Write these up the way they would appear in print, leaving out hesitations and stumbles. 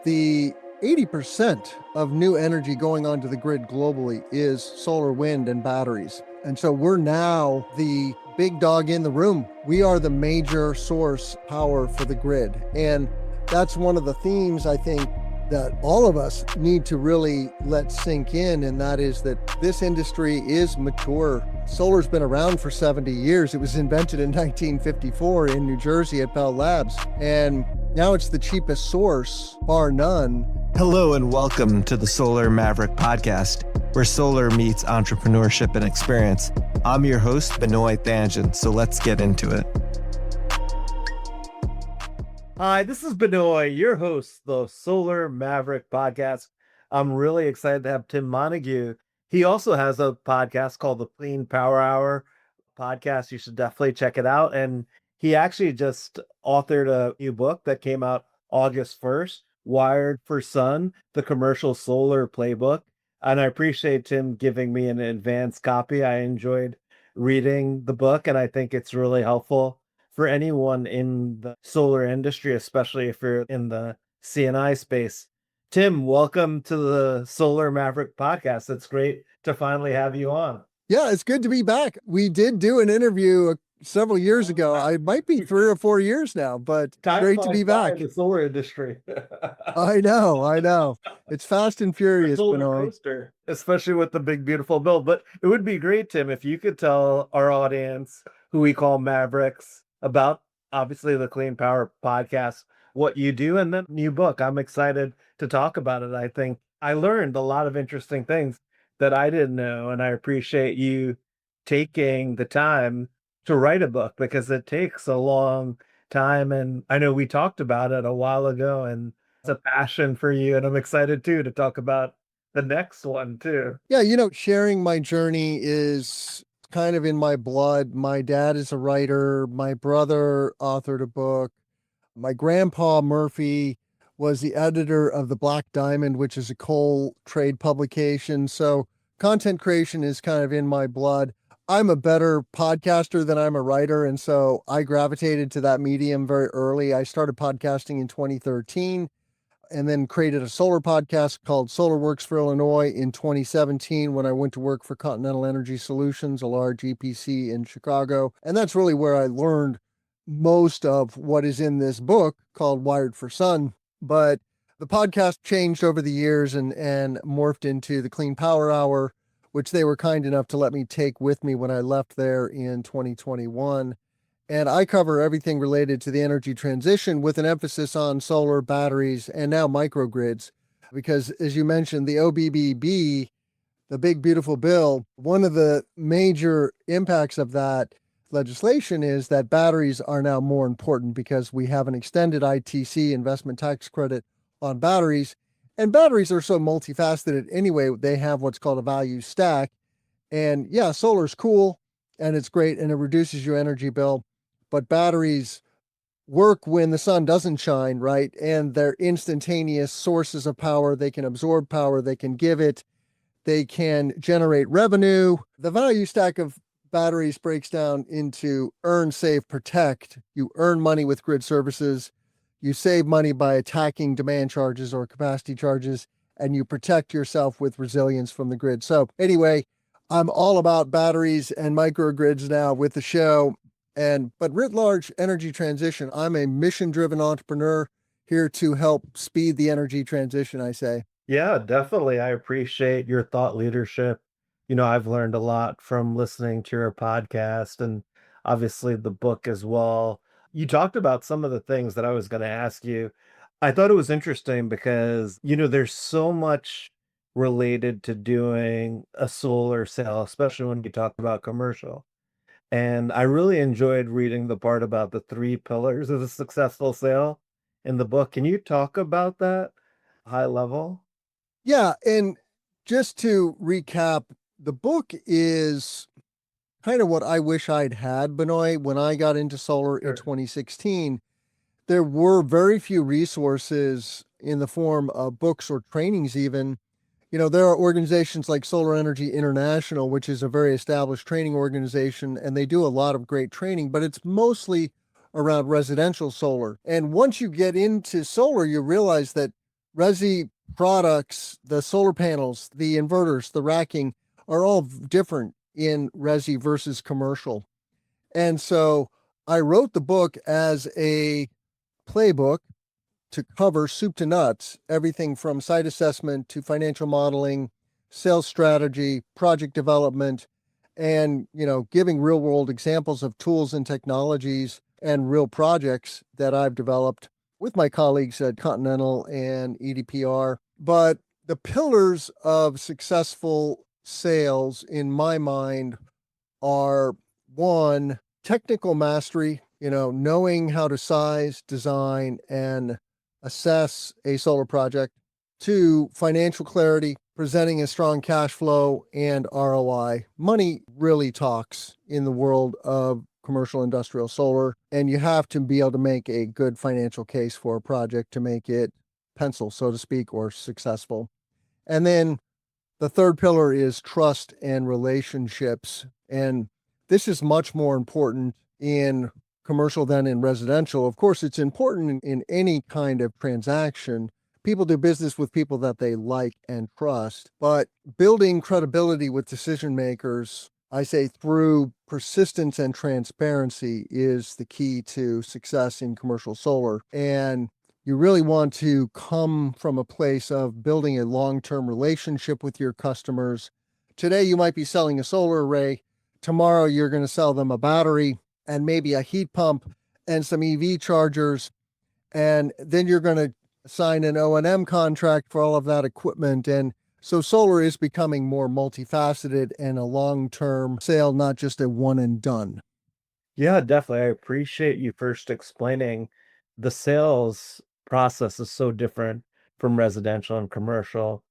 The 80% of new energy going onto the grid globally is solar, wind, and batteries. And so we're now the big dog in the room. We are the major source power for the grid. And that's one of the themes I think that all of us need to really let sink in, and that is that this industry is mature. Solar's been around for 70 years. It was invented in 1954 in New Jersey at Bell Labs, and now it's the cheapest source, bar none. Hello and welcome to the Solar Maverick podcast, where solar meets entrepreneurship and experience. I'm your host, Benoy Thanjan, so let's get into it. Hi, this is Benoy, your host, the Solar Maverick podcast. I'm really excited to have Tim Montague. He also has a podcast called the Clean Power Hour podcast. You should definitely check it out. And he actually just authored a new book that came out August 1st, Wired for Sun, the Commercial Solar Playbook. And I appreciate Tim giving me an advanced copy. I enjoyed reading the book, and I think it's really helpful for anyone in the solar industry, especially if you're in the C&I space. Tim, welcome to the Solar Maverick podcast. It's great to finally have you on. Yeah, it's good to be back. We did do an interview several years ago. I might be 3 or 4 years now, but great to be back. In the solar industry. I know. It's fast and furious, Roller coaster, especially with the big, beautiful bill. But it would be great, Tim, if you could tell our audience, who we call Mavericks, about obviously the Clean Power podcast, what you do, and then new book. I'm excited to talk about it. I think I learned a lot of interesting things that I didn't know, and I appreciate you taking the time to write a book because it takes a long time. And I know we talked about it a while ago, and it's a passion for you. And I'm excited too to talk about the next one too. Yeah, sharing my journey is kind of in my blood. My dad is a writer. My brother authored a book. My grandpa, Murphy, was the editor of the Black Diamond, which is a coal trade publication. So content creation is kind of in my blood. I'm a better podcaster than I'm a writer, and so I gravitated to that medium very early. I started podcasting in 2013 and then created a solar podcast called Solar Works for Illinois in 2017 when I went to work for Continental Energy Solutions, a large EPC in Chicago. And that's really where I learned most of what is in this book called Wired for Sun. But the podcast changed over the years and morphed into the Clean Power Hour, which they were kind enough to let me take with me when I left there in 2021. And I cover everything related to the energy transition with an emphasis on solar, batteries, and now microgrids. Because as you mentioned, the OBBB, the big beautiful bill, one of the major impacts of that legislation is that batteries are now more important because we have an extended ITC, investment tax credit, on batteries. And batteries are so multifaceted anyway. They have what's called a value stack. And yeah, solar's cool and it's great and it reduces your energy bill. But batteries work when the sun doesn't shine, right? And they're instantaneous sources of power. They can absorb power. They can give it. They can generate revenue. The value stack of batteries breaks down into earn, save, protect. You earn money with grid services. You save money by attacking demand charges or capacity charges, and you protect yourself with resilience from the grid. So anyway, I'm all about batteries and microgrids now with the show. But writ large, energy transition. I'm a mission-driven entrepreneur here to help speed the energy transition, I say. Yeah, definitely. I appreciate your thought leadership. I've learned a lot from listening to your podcast and obviously the book as well. You talked about some of the things that I was going to ask you. I thought it was interesting because, there's so much related to doing a solar sale, especially when you talk about commercial. And I really enjoyed reading the part about the 3 pillars of a successful sale in the book. Can you talk about that high level? Yeah, and just to recap, the book is kind of what I wish I'd had, Benoy, when I got into solar in 2016. There were very few resources in the form of books or trainings even. There are organizations like Solar Energy International, which is a very established training organization, and they do a lot of great training, but it's mostly around residential solar. And once you get into solar, you realize that Resi products, the solar panels, the inverters, the racking are all different in resi versus commercial. And so I wrote the book as a playbook to cover soup to nuts, everything from site assessment to financial modeling, sales strategy, project development, and, giving real world examples of tools and technologies and real projects that I've developed with my colleagues at Continental and EDPR. But the pillars of successful sales in my mind are: one, technical mastery, knowing how to size, design, and assess a solar project. Two, financial clarity, presenting a strong cash flow and ROI. Money really talks in the world of commercial industrial solar, and you have to be able to make a good financial case for a project to make it pencil, so to speak, or successful. And then the third pillar is trust and relationships. And this is much more important in commercial than in residential. Of course, it's important in any kind of transaction. People do business with people that they like and trust, but building credibility with decision makers, I say, through persistence and transparency is the key to success in commercial solar. And you really want to come from a place of building a long-term relationship with your customers. Today, you might be selling a solar array. Tomorrow, you're going to sell them a battery and maybe a heat pump and some EV chargers. And then you're going to sign an O&M contract for all of that equipment. And so solar is becoming more multifaceted and a long-term sale, not just a one and done. Yeah, definitely. I appreciate you first explaining the sales process is so different from residential and commercial.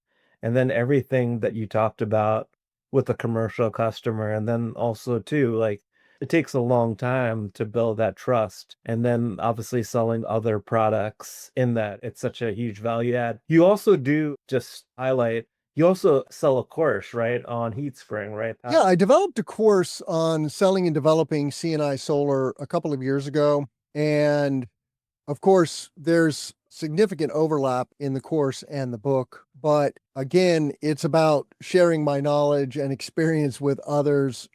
And then everything that you talked about with the commercial customer. And then also, too, like it takes a long time to build that trust. And then obviously selling other products in that, it's such a huge value add. You also do just highlight, you also sell a course, right, on heat spring, right? Yeah, I developed a course on selling and developing C&I solar a couple of years ago. And of course, there's significant overlap in the course and the book. But again, it's about sharing my knowledge and experience with others.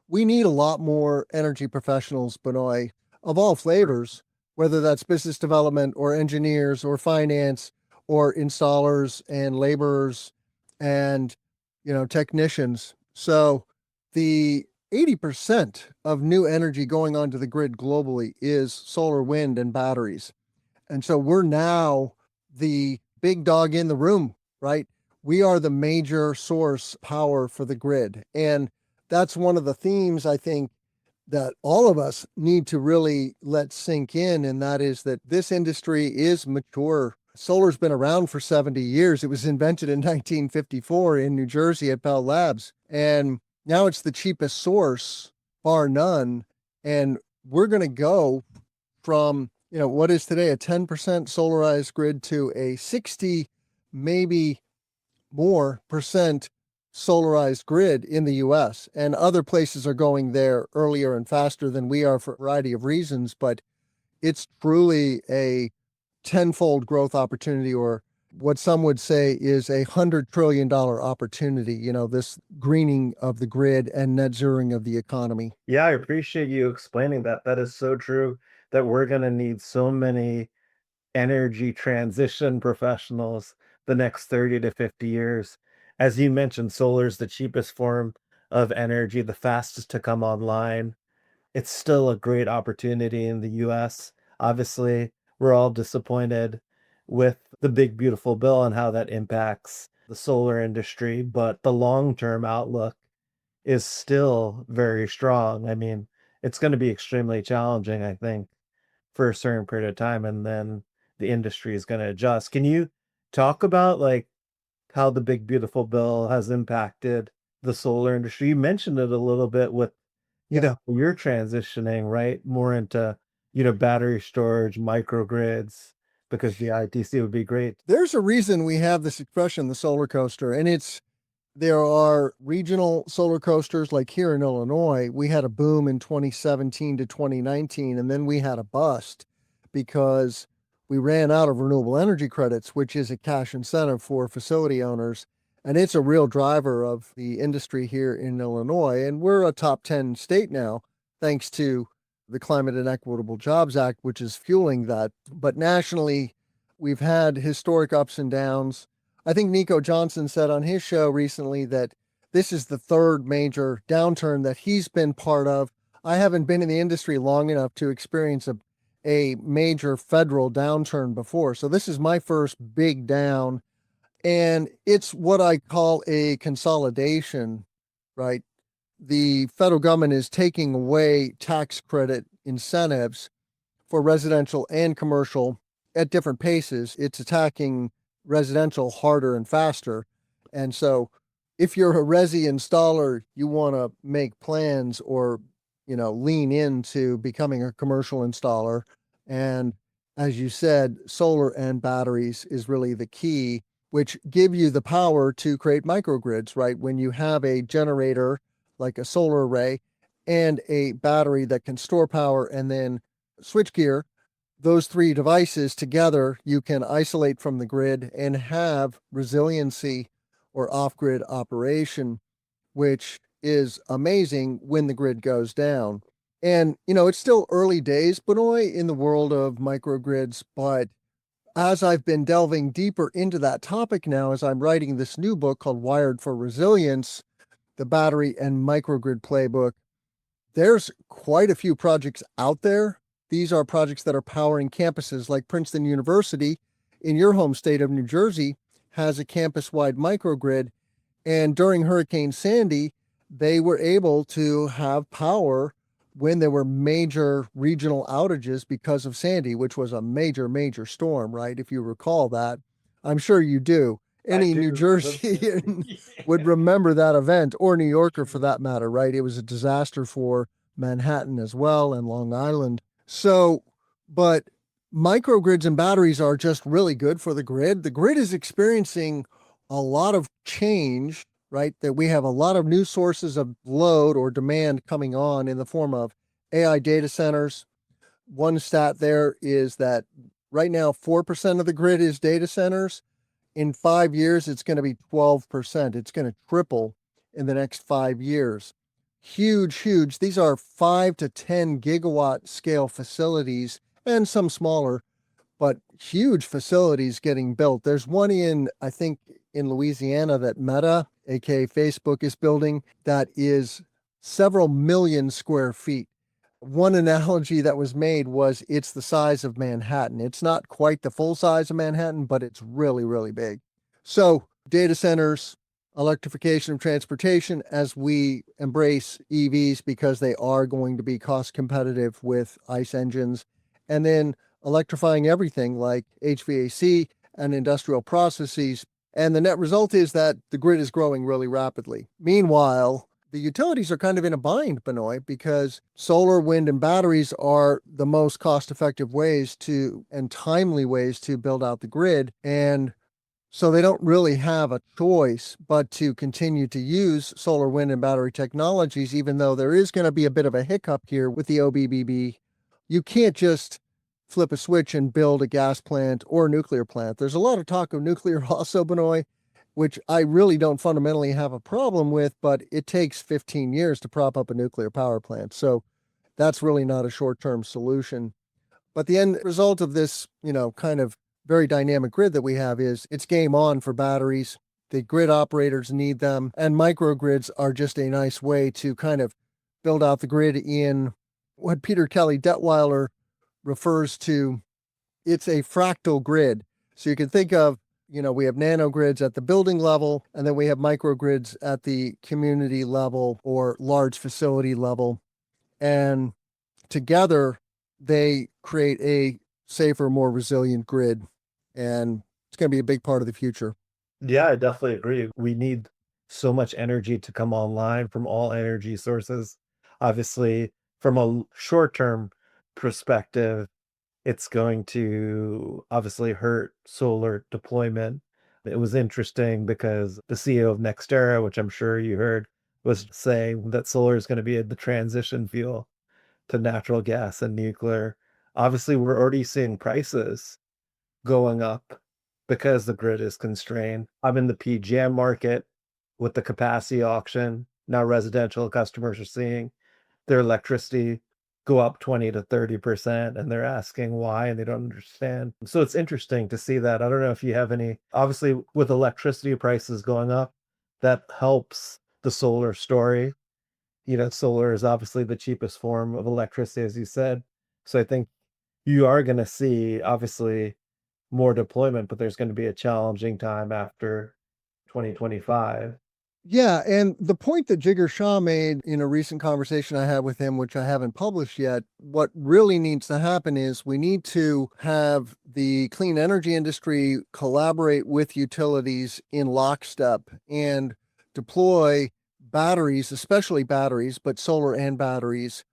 We need a lot more energy professionals, Benoy, of all flavors, whether that's business development or engineers or finance or installers and laborers and, technicians. So the 80% of new energy going onto the grid globally is solar, wind, and batteries. And so we're now the big dog in the room, right? We are the major source power for the grid. And that's one of the themes I think that all of us need to really let sink in. And that is that this industry is mature. Solar's been around for 70 years. It was invented in 1954 in New Jersey at Bell Labs. And now it's the cheapest source, bar none. And we're going to go from, what is today a 10% solarized grid to a 60, maybe more percent solarized grid in the US. And other places are going there earlier and faster than we are for a variety of reasons. But it's truly a tenfold growth opportunity, or what some would say is $100 trillion opportunity, this greening of the grid and net zeroing of the economy. Yeah, I appreciate you explaining that. That is so true that we're going to need so many energy transition professionals the next 30 to 50 years. As you mentioned, solar is the cheapest form of energy, the fastest to come online. It's still a great opportunity in the US. Obviously, we're all disappointed with the big, beautiful bill and how that impacts the solar industry, but the long term outlook is still very strong. I mean, it's going to be extremely challenging, I think, for a certain period of time, and then the industry is going to adjust. Can you talk about like how the big beautiful bill has impacted the solar industry? You mentioned it a little bit with, you're transitioning, right? More into, battery storage, microgrids, because the ITC would be great. There's a reason we have this expression, the solar coaster, and there are regional solar coasters like here in Illinois. We had a boom in 2017 to 2019, and then we had a bust because we ran out of renewable energy credits, which is a cash incentive for facility owners. And it's a real driver of the industry here in Illinois. And we're a top 10 state now, thanks to the Climate and Equitable Jobs Act, which is fueling that. But nationally, we've had historic ups and downs. I think Nico Johnson said on his show recently that this is the third major downturn that he's been part of. I haven't been in the industry long enough to experience a major federal downturn before. So this is my first big down. And it's what I call a consolidation, right? The federal government is taking away tax credit incentives for residential and commercial at different paces. It's attacking residential harder and faster. And so if you're a resi installer, you want to make plans or, lean into becoming a commercial installer. And as you said, solar and batteries is really the key, which give you the power to create microgrids, right? When you have a generator like a solar array and a battery that can store power and then switchgear, those three devices together, you can isolate from the grid and have resiliency or off-grid operation, which is amazing when the grid goes down. And, it's still early days, Benoy, in the world of microgrids, but as I've been delving deeper into that topic now, as I'm writing this new book called Wired for Resilience, the Battery and Microgrid Playbook, there's quite a few projects out there. These are projects that are powering campuses like Princeton University in your home state of New Jersey has a campus-wide microgrid. And during Hurricane Sandy, they were able to have power when there were major regional outages because of Sandy, which was a major, major storm, right? If you recall that. I'm sure you do. Any New Jerseyan would remember that event, or New Yorker for that matter, right? It was a disaster for Manhattan as well and Long Island. So, but microgrids and batteries are just really good for the grid. The grid is experiencing a lot of change, right? That we have a lot of new sources of load or demand coming on in the form of AI data centers. One stat there is that right now, 4% of the grid is data centers. In 5 years, it's going to be 12%. It's going to triple in the next 5 years. Huge, huge. These are 5 to 10 gigawatt scale facilities and some smaller, but huge facilities getting built. There's one I think, in Louisiana that Meta, aka Facebook, is building that is several million square feet. One analogy that was made was it's the size of Manhattan. It's not quite the full size of Manhattan, but it's really, really big. So data centers, electrification of transportation as we embrace EVs because they are going to be cost competitive with ICE engines, and then electrifying everything like HVAC and industrial processes. And the net result is that the grid is growing really rapidly. Meanwhile, the utilities are kind of in a bind, Benoy, because solar, wind, and batteries are the most cost-effective ways and timely ways to build out the grid. And so they don't really have a choice but to continue to use solar, wind, and battery technologies, even though there is going to be a bit of a hiccup here with the OBBB. You can't just flip a switch and build a gas plant or a nuclear plant. There's a lot of talk of nuclear also, Benoy, which I really don't fundamentally have a problem with, but it takes 15 years to prop up a nuclear power plant. So that's really not a short-term solution. But the end result of this, kind of very dynamic grid that we have is it's game on for batteries. The grid operators need them, and microgrids are just a nice way to kind of build out the grid in what Peter Kelly Detweiler refers to. It's a fractal grid. So you can think of, we have nanogrids at the building level, and then we have microgrids at the community level or large facility level. And together, they create a safer, more resilient grid. And it's going to be a big part of the future. Yeah, I definitely agree. We need so much energy to come online from all energy sources. Obviously, from a short-term perspective, it's going to obviously hurt solar deployment. It was interesting because the CEO of NextEra, which I'm sure you heard, was saying that solar is going to be the transition fuel to natural gas and nuclear. Obviously, we're already seeing prices going up because the grid is constrained. I'm in the PJM market with the capacity auction. Now residential customers are seeing their electricity go up 20 to 30%, and they're asking why and they don't understand. So it's interesting to see that. I don't know if you have any, obviously with electricity prices going up, that helps the solar story. Solar is obviously the cheapest form of electricity, as you said. So I think you are going to see obviously more deployment, but there's going to be a challenging time after 2025. Yeah, and the point that Jigger Shah made in a recent conversation I had with him, which I haven't published yet, what really needs to happen is we need to have the clean energy industry collaborate with utilities in lockstep and deploy batteries, especially batteries, but solar and batteries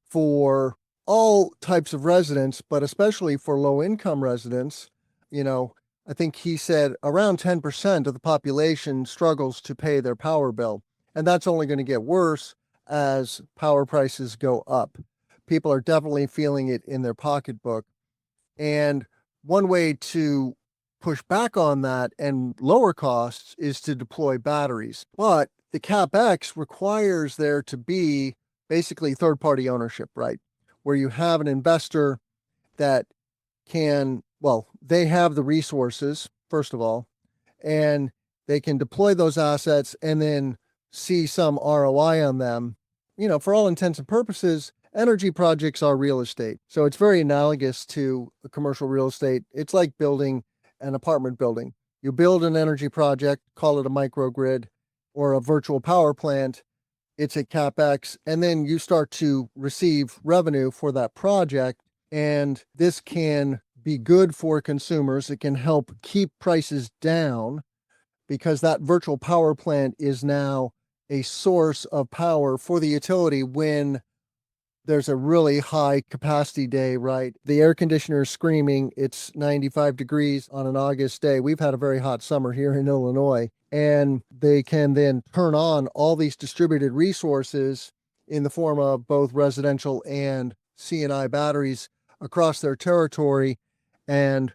for all types of residents, but especially for low income residents. You know, I think he said around 10% of the population struggles to pay their power bill. And that's only going to get worse as power prices go up. People are definitely feeling it in their pocketbook. And one way to push back on that and lower costs is to deploy batteries. But the CapEx requires there to be basically third party ownership, right? Where you have an investor that can, well, they have the resources, first of all, and they can deploy those assets and then see some ROI on them. For all intents and purposes, energy projects are real estate. So it's very analogous to commercial real estate. It's like building an apartment building. You build an energy project, call it a microgrid or a virtual power plant. It's a CapEx, and then you start to receive revenue for that project. And this can be good for consumers. It can help keep prices down because that virtual power plant is now a source of power for the utility when there's a really high capacity day, right? The air conditioner is screaming. It's 95 degrees on an August day. We've had a very hot summer here in Illinois, and they can then turn on all these distributed resources in the form of both residential and C&I batteries across their territory and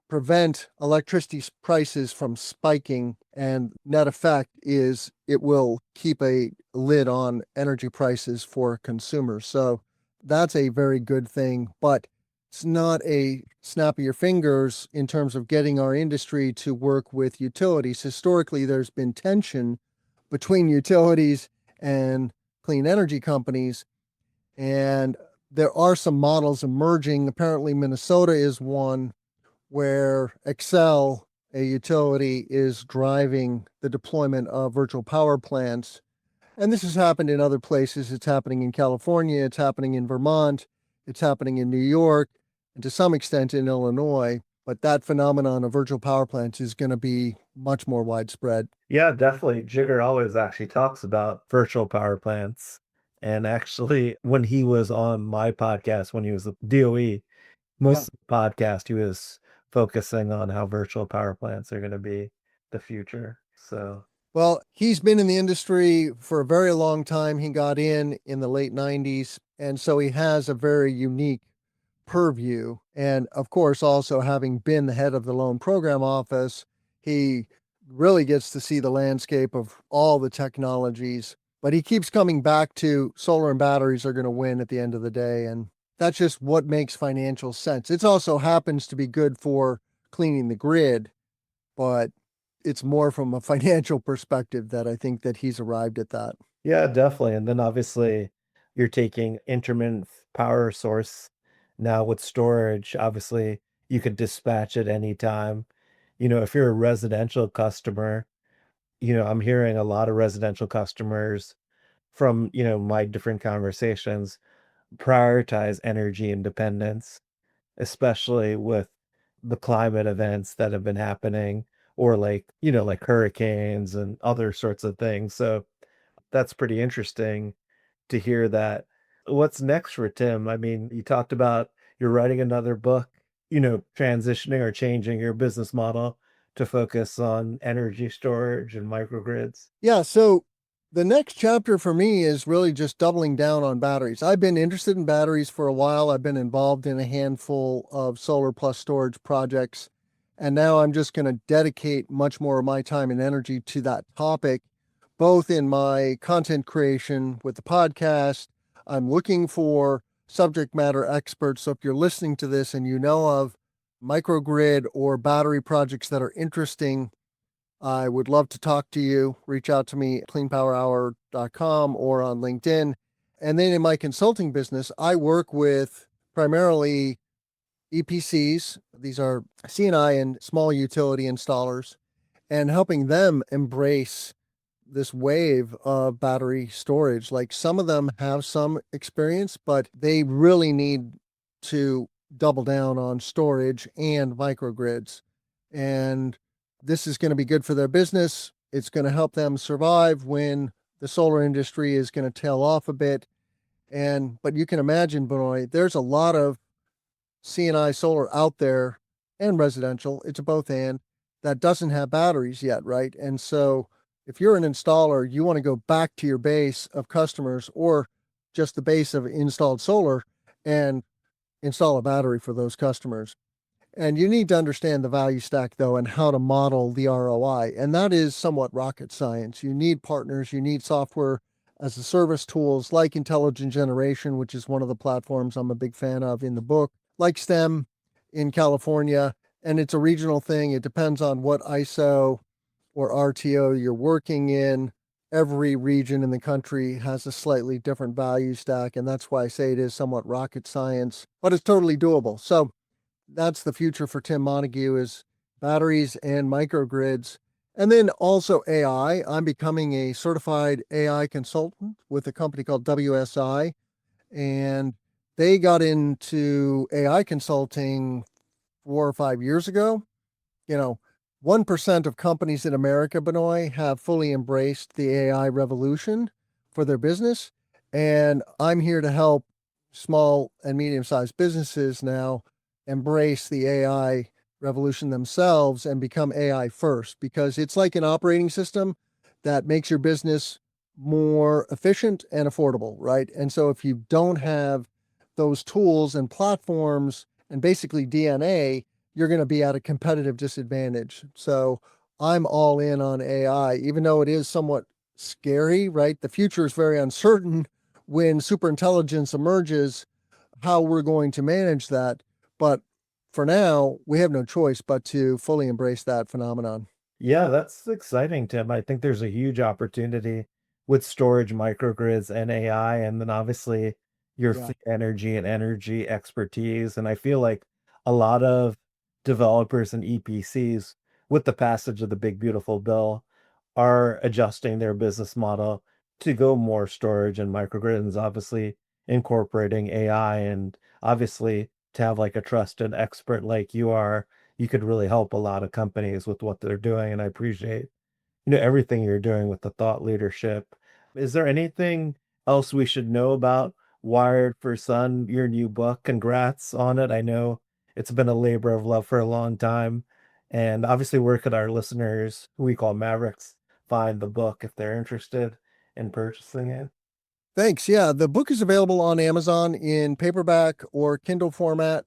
prevent electricity prices from spiking. And net effect is it will keep a lid on energy prices for consumers. So that's a very good thing, but it's not a snap of your fingers in terms of getting our industry to work with utilities. Historically, there's been tension between utilities and clean energy companies, and there are some models emerging. Apparently, Minnesota is one where Excel, a utility, is driving the deployment of virtual power plants. And this has happened in other places. It's happening in California, it's happening in Vermont, it's happening in New York, and to some extent in Illinois. But that phenomenon of virtual power plants is going to be much more widespread. Yeah, definitely. Jigger always actually talks about virtual power plants. And actually, when he was on my podcast, when he was at DOE, most of the podcast, he was focusing on how virtual power plants are going to be the future. So, Well, he's been in the industry for a very long time. He got in the late 90s. And so he has a very unique purview. And of course, also having been the head of the loan program office, he really gets to see the landscape of all the technologies. But he keeps coming back to solar and batteries are going to win at the end of the day. And that's just what makes financial sense. It also happens to be good for cleaning the grid, but it's more from a financial perspective that I think that he's arrived at that. yeah, definitely. And then obviously, you're taking intermittent power source now with storage. Obviously, you could dispatch at any time. If you're a residential customer, I'm hearing a lot of residential customers from, my different conversations prioritize energy independence, especially with the climate events that have been happening or like hurricanes and other sorts of things. So that's pretty interesting to hear that. What's next for Tim? I mean, you talked about you're writing another book, transitioning or changing your business model to focus on energy storage and microgrids. Yeah, so The next chapter for me is really just doubling down on batteries. I've been interested in batteries for a while. I've been involved in a handful of solar plus storage projects, and now I'm just going to dedicate much more of my time and energy to that topic, both in my content creation with the podcast. I'm looking for subject matter experts. So if you're listening to this and you know of microgrid or battery projects that are interesting, I would love to talk to you. Reach out to me at cleanpowerhour.com or on LinkedIn. And then in my consulting business, I work with primarily EPCs. These are C&I and small utility installers, and helping them embrace this wave of battery storage. Like, some of them have some experience, but they really need to double down on storage and microgrids. And this is going to be good for their business. It's going to help them survive when the solar industry is going to tail off a bit. But you can imagine, Benoy, there's a lot of C&I solar out there, and residential, it's a both and, that doesn't have batteries yet, right? And so if you're an installer, you want to go back to your base of customers or just the base of installed solar and install a battery for those customers. And you need to understand the value stack, though, and how to model the ROI. And that is somewhat rocket science. You need partners, you need software as a service tools like intelligent generation, which is one of the platforms I'm a big fan of in the book, like STEM in California. And it's a regional thing. It depends on what ISO or RTO you're working in. Every region in the country has a slightly different value stack. And that's why I say it is somewhat rocket science, but it's totally doable. So that's the future for Tim Montague, is batteries and microgrids. And then also AI. I'm becoming a certified AI consultant with a company called WSI. And they got into AI consulting 4 or 5 years ago. 1% of companies in America, Benoy, have fully embraced the AI revolution for their business. And I'm here to help small and medium-sized businesses now embrace the AI revolution themselves and become AI first, because it's like an operating system that makes your business more efficient and affordable, right? And so if you don't have those tools and platforms and basically DNA, you're going to be at a competitive disadvantage. So I'm all in on AI, even though it is somewhat scary, right? The future is very uncertain when superintelligence emerges, how we're going to manage that. But for now, we have no choice but to fully embrace that phenomenon. Yeah, that's exciting, Tim. I think there's a huge opportunity with storage, microgrids, and AI, and then obviously your Yeah. energy and energy expertise. And I feel like a lot of developers and EPCs, with the passage of the Big Beautiful Bill, are adjusting their business model to go more storage and microgrids, obviously incorporating AI, and obviously to have like a trusted expert like you are, you could really help a lot of companies with what they're doing. And I appreciate, everything you're doing with the thought leadership. Is there anything else we should know about Wired for Sun, your new book? Congrats on it. I know it's been a labor of love for a long time. And obviously, where could our listeners, who we call Mavericks, find the book if they're interested in purchasing it? Thanks. Yeah, the book is available on Amazon in paperback or Kindle format.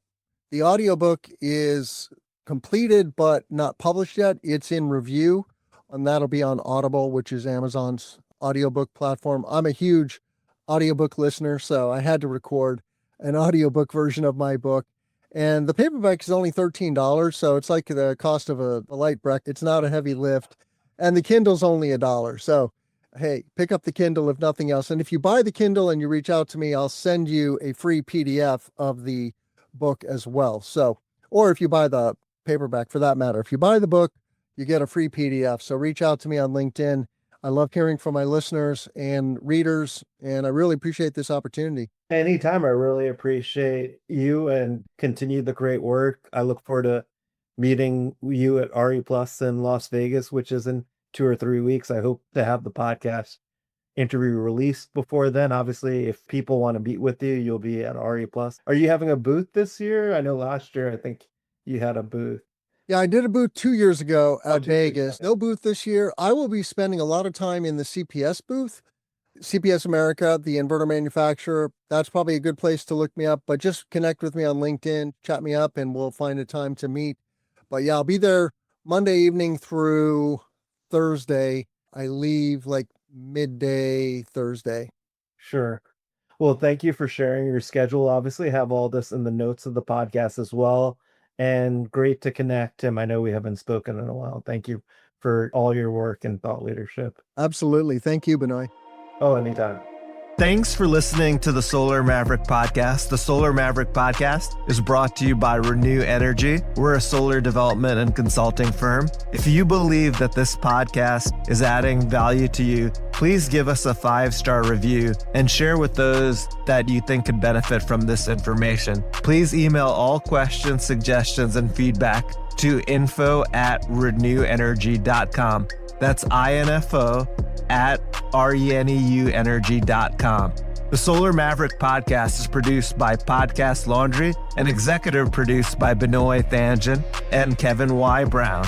The audiobook is completed but not published yet. It's in review, and that'll be on Audible, which is Amazon's audiobook platform. I'm a huge audiobook listener, so I had to record an audiobook version of my book. And the paperback is only $13, so it's like the cost of a light breakfast. It's not a heavy lift. And the Kindle's only $1. So hey, pick up the Kindle if nothing else. And if you buy the Kindle and you reach out to me, I'll send you a free PDF of the book as well. So, or if you buy the paperback for that matter, if you buy the book, you get a free PDF. So reach out to me on LinkedIn. I love hearing from my listeners and readers, and I really appreciate this opportunity. Anytime. I really appreciate you and continue the great work. I look forward to meeting you at RE Plus in Las Vegas, which is in 2 or 3 weeks. I hope to have the podcast interview released before then. Obviously, if people want to meet with you, you'll be at RE Plus. Are you having a booth this year? I know last year, I think you had a booth. Yeah, I did a booth 2 years ago at 2 years Vegas. ago. No booth this year. I will be spending a lot of time in the CPS booth. CPS America, the inverter manufacturer. That's probably a good place to look me up, but just connect with me on LinkedIn, chat me up, and we'll find a time to meet. But yeah, I'll be there Monday evening through Thursday. I leave like midday Thursday. Sure. Well, thank you for sharing your schedule. Obviously, have all this in the notes of the podcast as well. And great to connect, Tim. I know we haven't spoken in a while. Thank you for all your work and thought leadership. Absolutely. Thank you, Benoy. Oh, anytime. Thanks for listening to the Solar Maverick Podcast. The Solar Maverick Podcast is brought to you by Reneu Energy. We're a solar development and consulting firm. If you believe that this podcast is adding value to you, please give us a 5-star review and share with those that you think could benefit from this information. Please email all questions, suggestions, and feedback to info@reneuenergy.com. That's info@reneuenergy.com. The Solar Maverick Podcast is produced by Podcast Laundry and executive produced by Benoy Thanjan and Kevin Y. Brown.